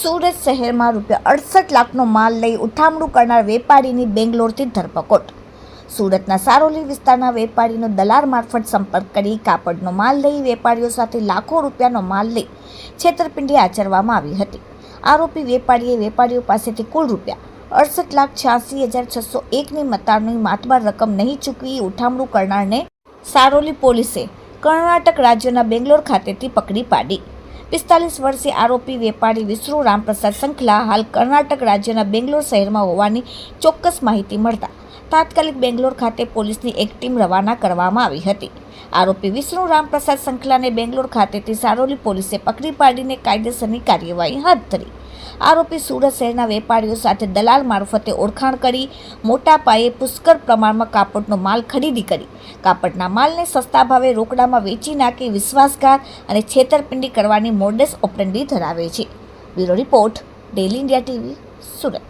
સુરત શહેરમાં ₹68 લાખનો માલ લઈ ઉઠામણું કરનાર વેપારીની બેંગ્લોરથી ધરપકડ। સુરતના સારોલી વિસ્તારના વેપારીનો દલાલ મારફત સંપર્ક કરી કાપડનો માલ લઈ વેપારીઓ સાથે લાખો રૂપિયાનો માલ લઈ છેતરપિંડી આચરવામાં આવી હતી। આરોપી વેપારીએ વેપારીઓ પાસેથી કુલ ₹68,86,601ની મતારની માતબાર રકમ નહીં ચૂકવી ઉઠામણું કરનારને સારોલી પોલીસે કર્ણાટક રાજ્યના બેંગ્લોર ખાતેથી પકડી પાડી। 45 વર્ષીય આરોપી વેપારી વિષ્ણુ રામપ્રસાદ સંખલા હાલ કર્ણાટક રાજ્યના બેંગ્લોર શહેરમાં હોવાની ચોક્કસ માહિતી મળતા તાત્કાલિક બેંગ્લોર ખાતે પોલીસની એક ટીમ રવાના કરવામાં આવી હતી। આરોપી વિષ્ણુ રામપ્રસાદ સંખલાને બેંગ્લોર ખાતેથી સારોલી પોલીસે પકડી પાડીને કાયદેસરની કાર્યવાહી હાથ ધરી। આરોપી સુરત શહેરના વેપારીઓ સાથે દલાલ મારફતે ઓળખાણ કરી મોટા પાયે પુષ્કળ પ્રમાણમાં કાપડનો માલ ખરીદી કરી કાપડના માલને સસ્તા ભાવે રોકડામાં વેચી નાખી વિશ્વાસઘાત અને છેતરપિંડી કરવાની મોડસ ઓપરેન્ડી ધરાવે છે। Bureau report, daily India TV, Surat.